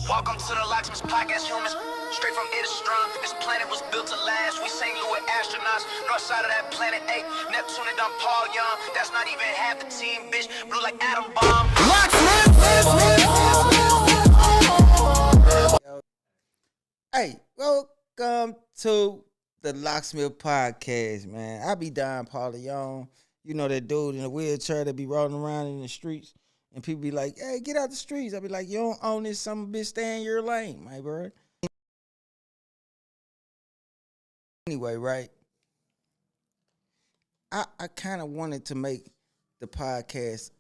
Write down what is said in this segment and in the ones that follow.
Welcome to the Locksmiths Podcast, humans. Straight from Idstrom. This planet was built to last. We St. Louis astronauts. North side of that planet 8. Neptune and Paul Young. That's not even half the team, bitch. Blue like atom bomb. Hey, welcome to the Locksmith Podcast, man. I be Don Paul Young. You know that dude in the wheelchair that be rolling around in the streets. And people be like, hey, get out the streets. I be like, you don't own this, some bitch, stay in your lane, my bro. Anyway, right? I kind of wanted to make the podcast,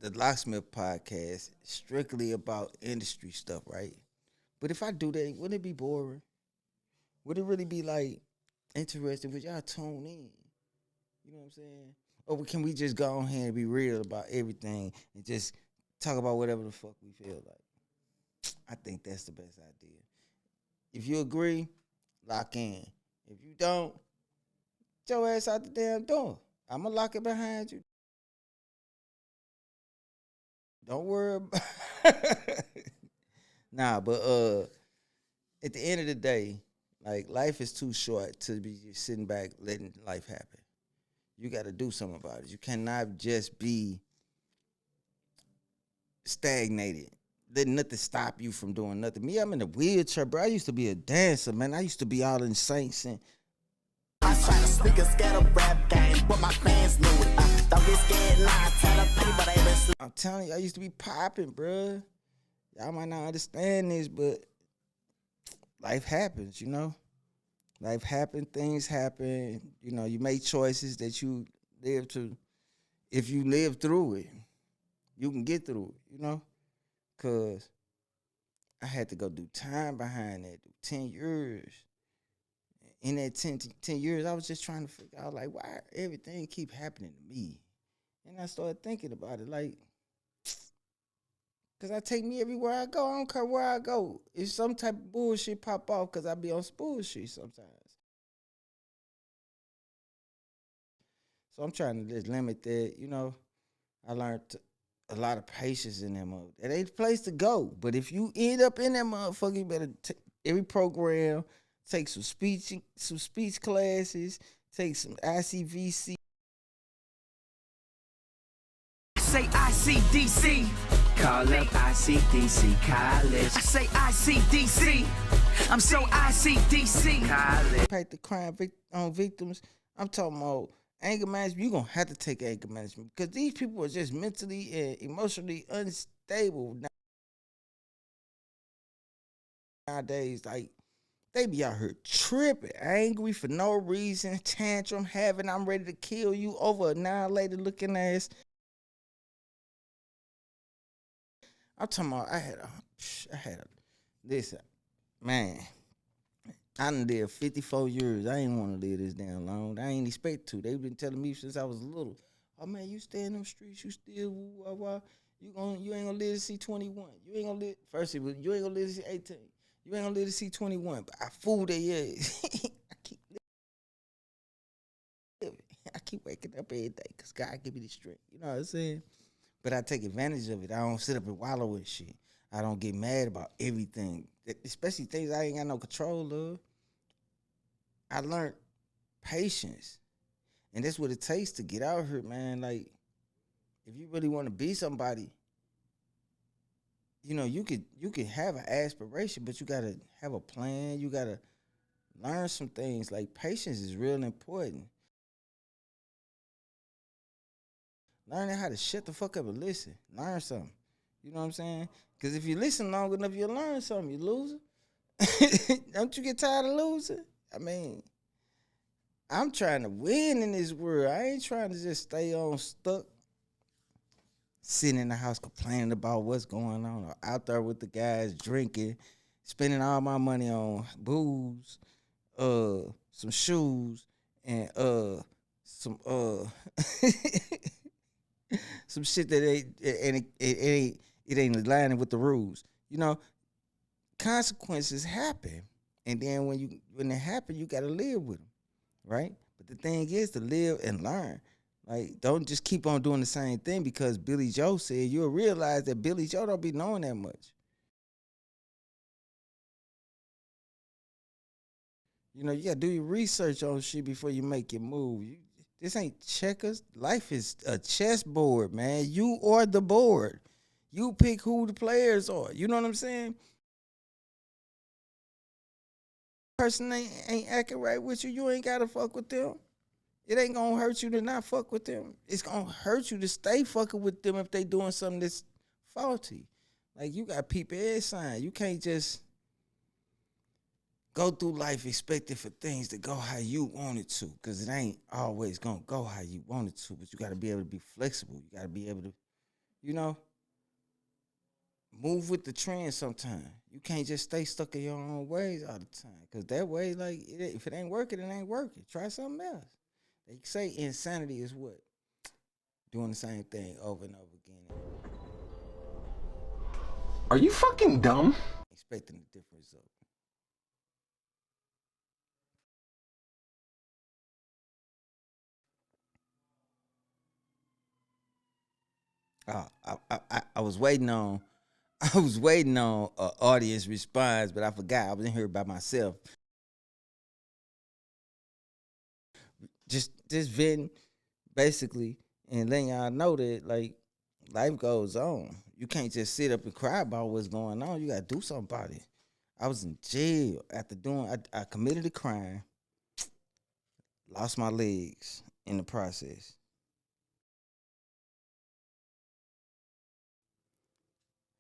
the Locksmith Podcast, strictly about industry stuff, right? But if I do that, wouldn't it be boring? Would it really be like interesting? Would y'all tune in? You know what I'm saying? Or can we just go on here and be real about everything and just talk about whatever the fuck we feel like? I think that's the best idea. If you agree, lock in. If you don't, get your ass out the damn door. I'ma lock it behind you. Don't worry about Nah, but at the end of the day, like, life is too short to be just sitting back letting life happen. You got to do something about it. You cannot just be stagnated, letting nothing stop you from doing nothing. Me, I'm in a wheelchair, bro. I used to be a dancer, man. I used to be all in Saints and I try to sneak a scatter rap game, but my fans knew it. Don't get scared now. Tell the people they been sleeping. I'm telling you, I used to be popping, bro. Y'all might not understand this, but life happens, you know? Life happens, things happen. You know, you make choices that you live to. If you live through it, you can get through it, you know? Because I had to go do time behind that, 10 years. In that 10 years, I was just trying to figure out, like, why everything keep happening to me. And I started thinking about it, like, because I take me everywhere I go. I don't care where I go. If some type of bullshit pop off, because I be on bullshit sometimes. So I'm trying to just limit that, you know. I learned a lot of patience in that mode. It ain't the place to go. But if you end up in that motherfucker, you better take every program, take some speech classes, take some ICVC. Say ICDC. Call up ICDC College. I say ICDC. I'm so ICDC. College. Impact the crime on victims. I'm talking about anger management. You're going to have to take anger management because these people are just mentally and emotionally unstable nowadays. Like, they be out here tripping, angry for no reason, tantrum having, I'm ready to kill you, over annihilated looking ass. I'm talking about, listen, man, I done lived 54 years. I ain't want to live this damn long. I ain't expect to. They've been telling me since I was little, oh man, you stay in them streets, you still woo wah wah. You ain't gonna live to see 21. You ain't gonna live, first of all, you ain't gonna live to see 18. You ain't gonna live to see 21. But I fooled their ass. I keep living. I keep waking up every day because God give me the strength. You know what I'm saying? But I take advantage of it. I don't sit up and wallow in shit. I don't get mad about everything, especially things I ain't got no control of. I learned patience. And that's what it takes to get out here, man. Like, if you really want to be somebody, you know, you could have an aspiration, but you got to have a plan. You got to learn some things. Like, patience is real important. Learning how to shut the fuck up and listen. Learn something. You know what I'm saying? Because if you listen long enough, you'll learn something. You loser. Don't you get tired of losing? I mean, I'm trying to win in this world. I ain't trying to just stay on stuck, sitting in the house complaining about what's going on, or out there with the guys drinking, spending all my money on booze, some shoes, and some some shit that it ain't aligning with the rules. You know, consequences happen, and then when they happen, you got to live with them, right? But the thing is to live and learn. Like, don't just keep on doing the same thing because Billy Joe said. You'll realize that Billy Joe don't be knowing that much. You know, you gotta do your research on shit before you make your move. This ain't checkers. Life is a chessboard, man. You are the board. You pick who the players are. You know what I'm saying? Person ain't acting right with you. You ain't gotta fuck with them. It ain't gonna hurt you to not fuck with them. It's gonna hurt you to stay fucking with them if they doing something that's faulty. Like you got people every sign. You can't just go through life expecting for things to go how you want it to, because it ain't always gonna go how you want it to. But you gotta be able to be flexible. You gotta be able to, you know, move with the trend sometimes. You can't just stay stuck in your own ways all the time, because that way, like, if it ain't working, it ain't working. Try something else. They say insanity is what? Doing the same thing over and over again. Are you fucking dumb? Expecting a different result. I was waiting on audience response, but I forgot. I was in here by myself. Just venting, basically, and letting y'all know that, like, life goes on. You can't just sit up and cry about what's going on. You gotta do something about it. I was in jail after I committed a crime, lost my legs in the process.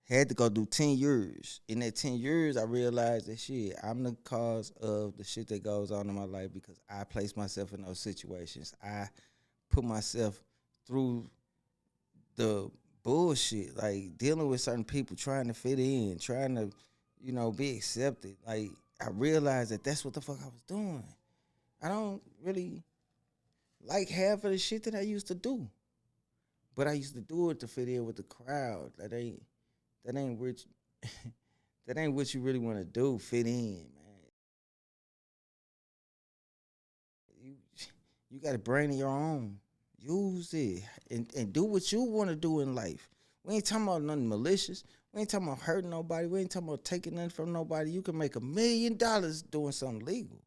Had to go do 10 years. In that 10 years, I realized that shit, I'm the cause of the shit that goes on in my life because I placed myself in those situations. I put myself through the bullshit, like dealing with certain people, trying to fit in, trying to, you know, be accepted. Like, I realized that that's what the fuck I was doing. I don't really like half of the shit that I used to do, but I used to do it to fit in with the crowd. That ain't what that ain't what you really want to do. Fit in, man. You got a brain of your own. Use it and do what you want to do in life. We ain't talking about nothing malicious. We ain't talking about hurting nobody. We ain't talking about taking nothing from nobody. You can make $1 million doing something legal.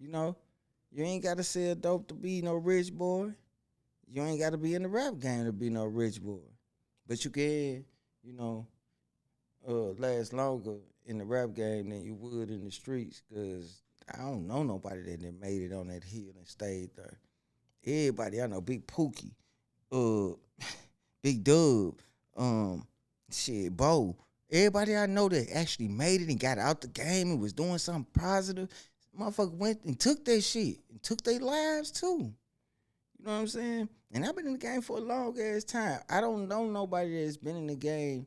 You know, you ain't got to sell dope to be no rich boy. You ain't got to be in the rap game to be no rich boy. But you can, you know, last longer in the rap game than you would in the streets, because I don't know nobody that made it on that hill and stayed there. Everybody I know, Big Pookie, Big Dub, shit, Bo. Everybody I know that actually made it and got out the game and was doing something positive, motherfucker went and took that shit and took their lives too. You know what I'm saying? And I've been in the game for a long ass time. I don't know nobody that's been in the game.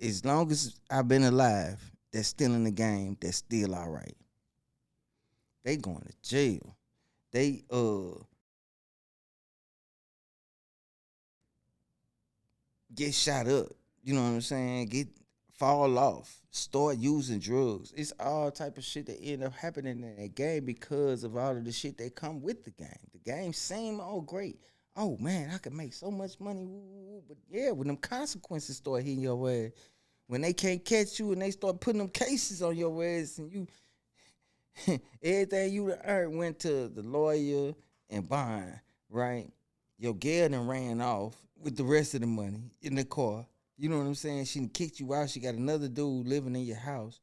As long as I've been alive, that's still in the game, that's still all right. They going to jail. They get shot up. You know what I'm saying? Fall off. Start using drugs. It's all type of shit that end up happening in that game because of all of the shit that come with the game. The game seem all great. Oh man, I could make so much money. But yeah, when them consequences start hitting your ass, when they can't catch you and they start putting them cases on your ass, and you everything you earned went to the lawyer and bond, right? Your girl done ran off with the rest of the money in the car. You know what I'm saying? She done kicked you out. She got another dude living in your house.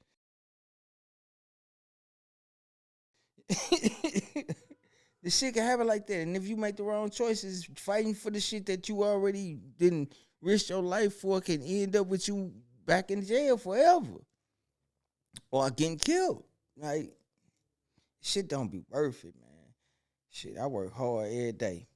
The shit can happen like that. And if you make the wrong choices, fighting for the shit that you already didn't risk your life for can end up with you back in jail forever. Or getting killed. Like, shit don't be worth it, man. Shit, I work hard every day.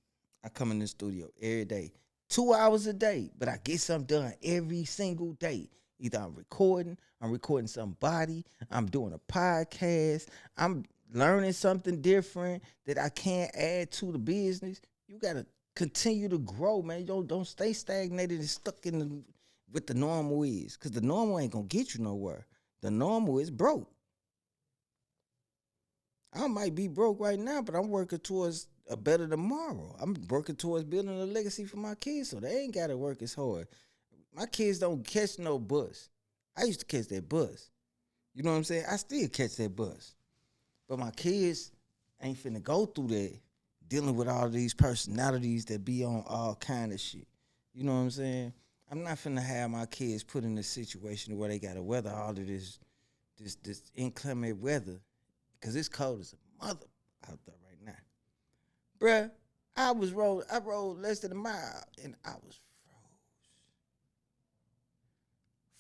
I come in the studio every day. 2 hours a day, but I get something done every single day. Either I'm recording somebody, I'm doing a podcast, I'm learning something different that I can't add to the business. You gotta continue to grow, man. Don't stay stagnated and stuck in with the normal is, because the normal ain't gonna get you nowhere. The normal is broke. I might be broke right now, but I'm working towards a better tomorrow. I'm working towards building a legacy for my kids, so they ain't got to work as hard. My kids don't catch no bus. I used to catch that bus. You know what I'm saying? I still catch that bus. But my kids ain't finna go through that, dealing with all these personalities that be on all kind of shit. You know what I'm saying? I'm not finna have my kids put in a situation where they gotta weather all of this inclement weather, cause it's cold as a mother out there right now. Bruh, I rode less than a mile and I was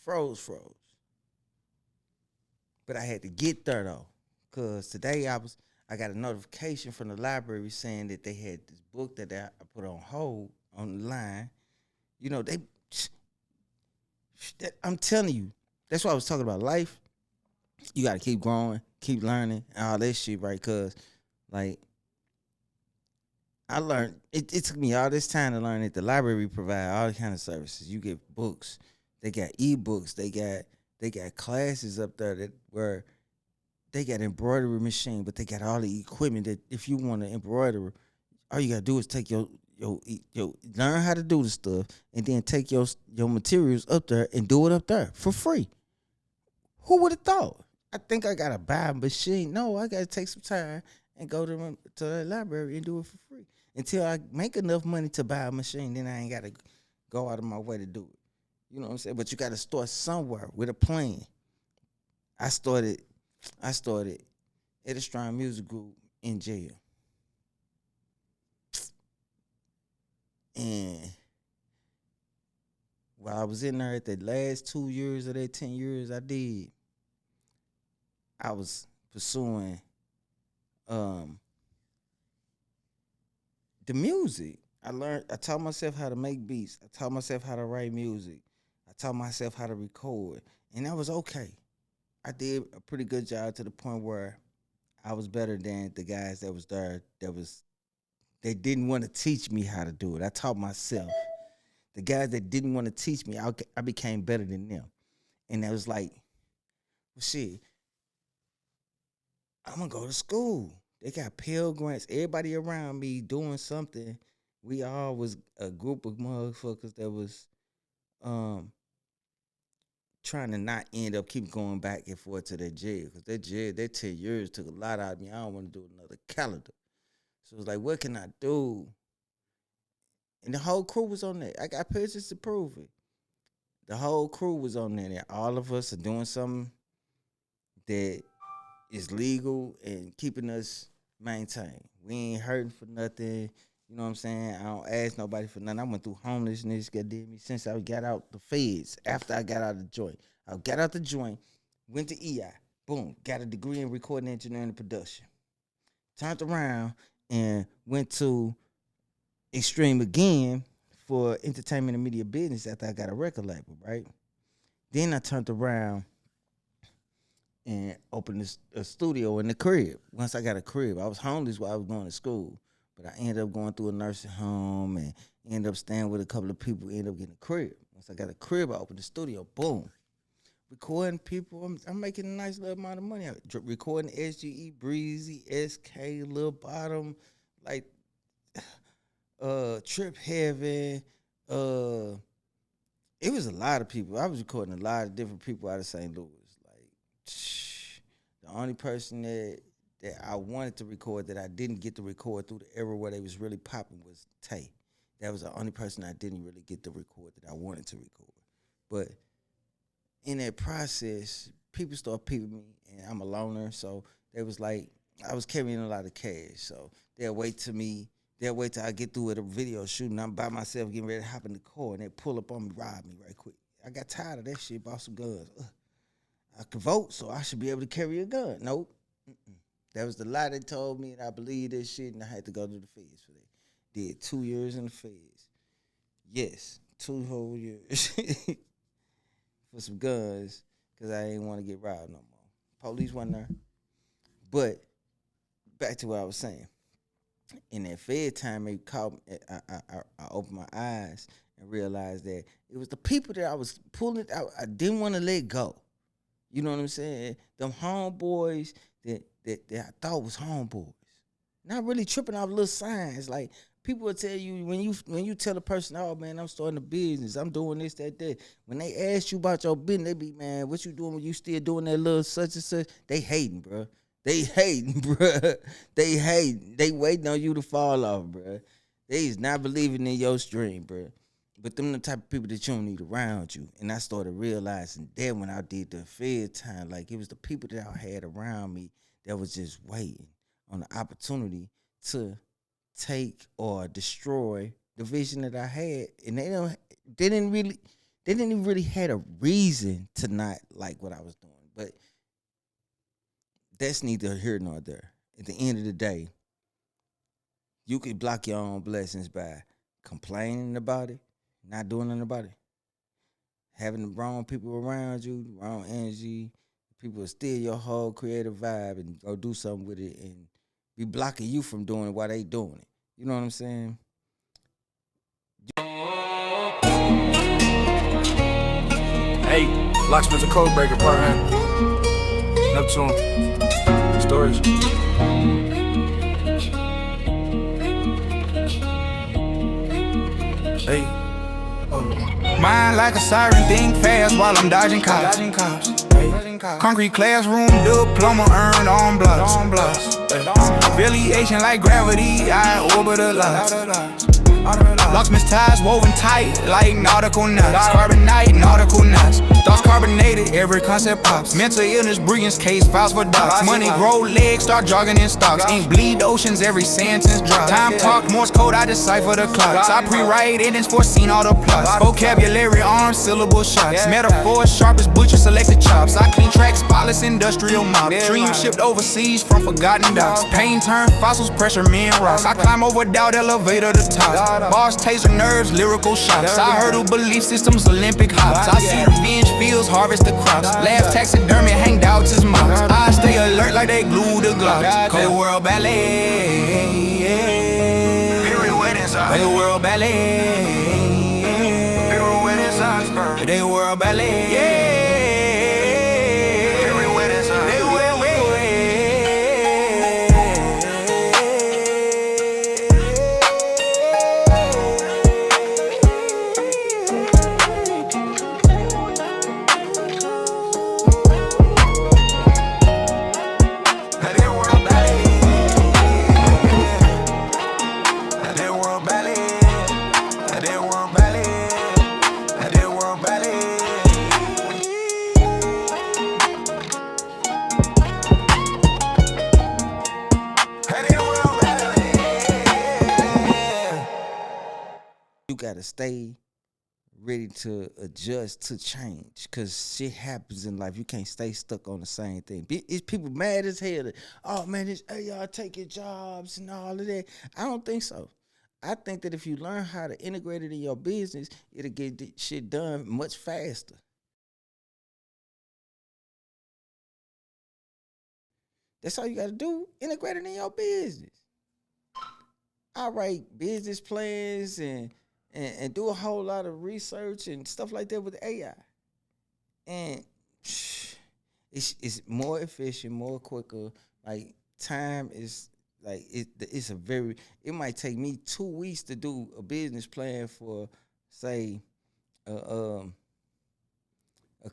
froze. But I had to get there though, cause today I got a notification from the library saying that they had this book that I put on hold on the line. You know, I'm telling you, that's why I was talking about life. You got to keep growing, keep learning, and all that shit, right? Cause like I learned, it took me all this time to learn that the library provide all kind of services. You get books, they got ebooks, they got classes up there where they got embroidery machine, but they got all the equipment that if you want to embroider, all you gotta do is take your learn how to do the stuff and then take your materials up there and do it up there for free. Who would have thought? I think I gotta buy a machine. No, I gotta take some time and go to the library and do it for free until I make enough money to buy a machine. Then I ain't gotta go out of my way to do it. You know what I'm saying? But you gotta start somewhere with a plan. I started at a Strong Music Group in jail. And while I was in there at the last 2 years of that 10 years I was pursuing the music. I taught myself how to make beats. I taught myself how to write music. I taught myself how to record. And that was okay. I did a pretty good job to the point where I was better than the guys that was there they didn't want to teach me how to do it. I taught myself. The guys that didn't want to teach me, I became better than them. And I was like, well, shit, I'm going to go to school. They got Pell Grants. Everybody around me doing something. We all was a group of motherfuckers that was trying to not end up keep going back and forth to that jail. Because that jail, that 10 years took a lot out of me. I don't want to do another calendar. So it was like, what can I do? And the whole crew was on there. I got pictures to prove it. The whole crew was on there. All of us are doing something that is legal and keeping us maintained. We ain't hurting for nothing. You know what I'm saying? I don't ask nobody for nothing. I went through homelessness, God did me, since I got out the feds, after I got out of the joint. I got out the joint, went to EI, boom, got a degree in recording engineering and production. Turned around and went to Extreme again for entertainment and media business after I got a record label, right? Then I turned around and opened a studio in the crib. Once I got a crib, I was homeless while I was going to school, but I ended up going through a nursing home and ended up staying with a couple of people, ended up getting a crib. Once I got a crib, I opened the studio, boom. Recording people, I'm making a nice little amount of money. Recording SGE, Breezy, SK, Lil Bottom, like Trip Heaven. It was a lot of people. I was recording a lot of different people out of St. Louis. Like the only person that I wanted to record that I didn't get to record through the era where they was really popping was Tay. That was the only person I didn't really get to record that I wanted to record. But in that process, people started peeping me, and I'm a loner, so they was like, I was carrying a lot of cash, so they'll wait till I get through with a video shooting. I'm by myself getting ready to hop in the car, and they pull up on me, rob me right quick. I got tired of that shit, bought some guns. I could vote, so I should be able to carry a gun. Nope. That was the lie they told me, and I believed that shit, and I had to go to the feds for that. Did 2 years in the feds. Yes, 2 whole years. For some guns, because I didn't want to get robbed no more. Police wasn't there. But back to what I was saying. In that Fed time, they caught me, I opened my eyes and realized that it was the people that I was pulling out. I didn't want to let go. You know what I'm saying? Them homeboys that I thought was homeboys. Not really tripping off little signs. Like, people will tell you, when you tell a person, oh, man, I'm starting a business, I'm doing this, that. When they ask you about your business, they be, man, what you doing when you still doing that little such and such? They hating, bro. They hating, bruh. They hating. They waiting on you to fall off, bruh. They is not believing in your stream, bruh. But them the type of people that you don't need around you. And I started realizing that when I did the Fed time, like it was the people that I had around me that was just waiting on the opportunity to take or destroy the vision that I had. And they didn't really had a reason to not like what I was doing. But that's neither here nor there. At the end of the day, you could block your own blessings by complaining about it, not doing nothing about it. Having the wrong people around you, wrong energy, people will steal your whole creative vibe and go do something with it and be blocking you from doing it while they doing it. You know what I'm saying? Hey, Locksmith a code breaker, partner. Neptune. Storage. Hey. Mind like a siren, think fast while I'm dodging cops. Concrete classroom diploma earned on blocks. Affiliation like gravity, I orbit a lot. Locksmith ties woven tight like nautical knots. Carbonite, nautical knots. Thoughts carbonated, every concept pops. Mental illness, brilliance case, files for docs. Money grow legs, start jogging in stocks. Ink bleed oceans, every sentence drops. Time talk, Morse code, I decipher the clocks. I pre-write endings, foreseen all the plots. Vocabulary, arms, syllable shots. Metaphors, sharp as butcher, selected chops. I clean tracks, spotless industrial mop. Dream shipped overseas from forgotten docks. Pain turned fossils, pressure, men rocks. I climb over doubt, elevator to top. Bars, taser nerves, lyrical shots. I hurdle belief systems, Olympic hops. I see revenge fields, harvest the crops. Laugh, taxidermy, hang doubts as mops. I stay alert like they glue the glocks. Cold world ballet. They world ballet. They world ballet. Gotta stay ready to adjust to change, because shit happens in life. You can't stay stuck on the same thing. It's people mad as hell that, oh man, this AI taking jobs and all of that. I don't think so. I think that if you learn how to integrate it in your business, it'll get shit done much faster. That's all you gotta do. Integrate it in your business. I write business plans and do a whole lot of research and stuff like that with AI. And it's more efficient, more quicker. Like time is like it might take me 2 weeks to do a business plan for, say, a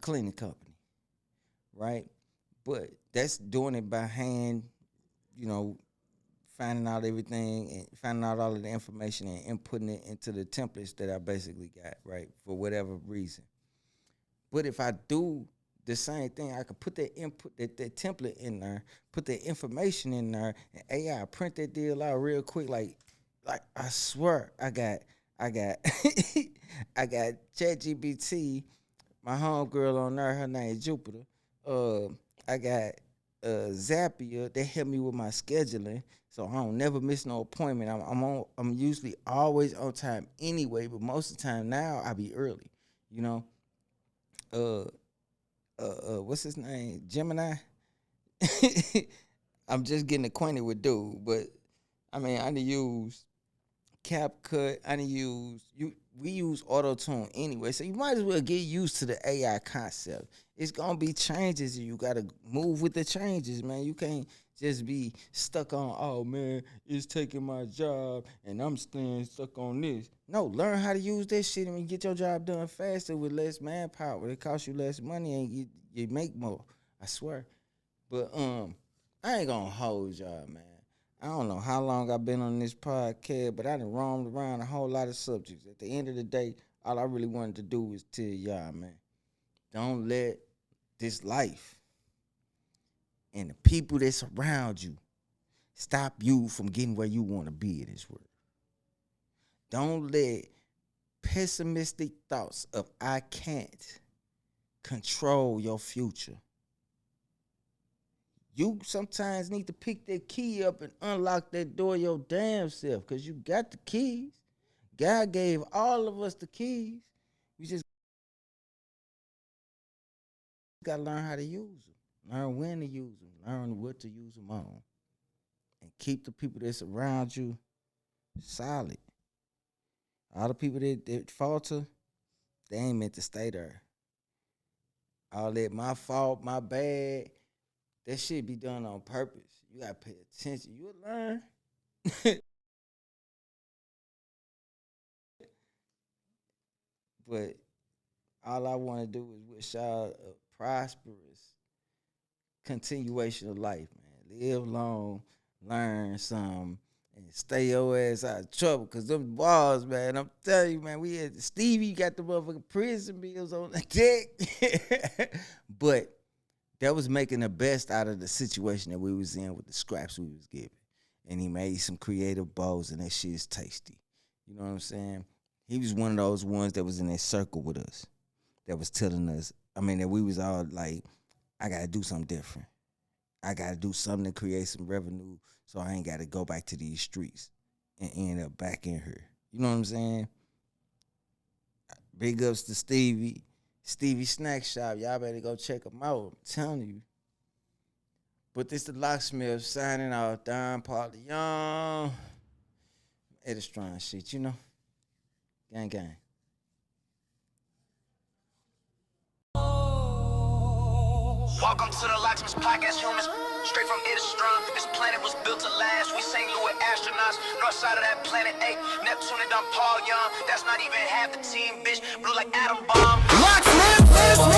cleaning company, right? But that's doing it by hand, finding out everything and finding out all of the information and inputting it into the templates that I basically got, right, for whatever reason. But if I do the same thing, I could put that input, that template in there, put that information in there, and AI print that deal out real quick. Like I swear, I got I got ChatGPT, my homegirl on there, her name Jupiter. I got Zapier, they help me with my scheduling, so I don't never miss no appointment. I'm usually always on time anyway, but most of the time now I be early. What's his name? Gemini. I'm just getting acquainted with dude, but I mean I done use CapCut. We use auto-tune anyway, so you might as well get used to the AI concept. It's gonna be changes, and you gotta move with the changes, man. You can't just be stuck on, oh man, it's taking my job, and I'm staying stuck on this. No, learn how to use this shit and get your job done faster with less manpower. It costs you less money and you make more. I swear. But I ain't gonna hold y'all, man. I don't know how long I've been on this podcast, but I done roamed around a whole lot of subjects. At the end of the day, all I really wanted to do was tell y'all, man, don't let this life and the people that surround you stop you from getting where you want to be in this world. Don't let pessimistic thoughts of I can't control your future. You sometimes need to pick that key up and unlock that door your damn self, because you got the keys. God gave all of us the keys. We just got to learn how to use them, learn when to use them, learn what to use them on, and keep the people that's around you solid. All the people that falter, they ain't meant to stay there. All that my fault, my bad, that shit be done on purpose. You gotta pay attention. You'll learn. But all I want to do is wish y'all a prosperous continuation of life, man. Live long, learn some, and stay your ass out of trouble. Cause them balls, man, I'm telling you, man, we had Stevie got the motherfucking prison bills on the deck. But that was making the best out of the situation that we was in with the scraps we was given. And he made some creative balls, and that shit is tasty. You know what I'm saying? He was one of those ones that was in that circle with us, that was telling us, I mean, that we was all like, I got to do something different. I got to do something to create some revenue so I ain't got to go back to these streets and end up back in here. You know what I'm saying? Big ups to Stevie Snack Shop. Y'all better go check him out. I'm telling you. But this the Locksmith signing off. Don Pauly Young. Eddie Strong shit, you know? Gang, gang. Welcome to the Locksmith Podcast, humans. Straight from it is strong. This planet was built to last. We St. Louis astronauts. North side of that planet 8. Neptune and Paul Young. That's not even half the team, bitch. Blue like atom bomb. Locksmith.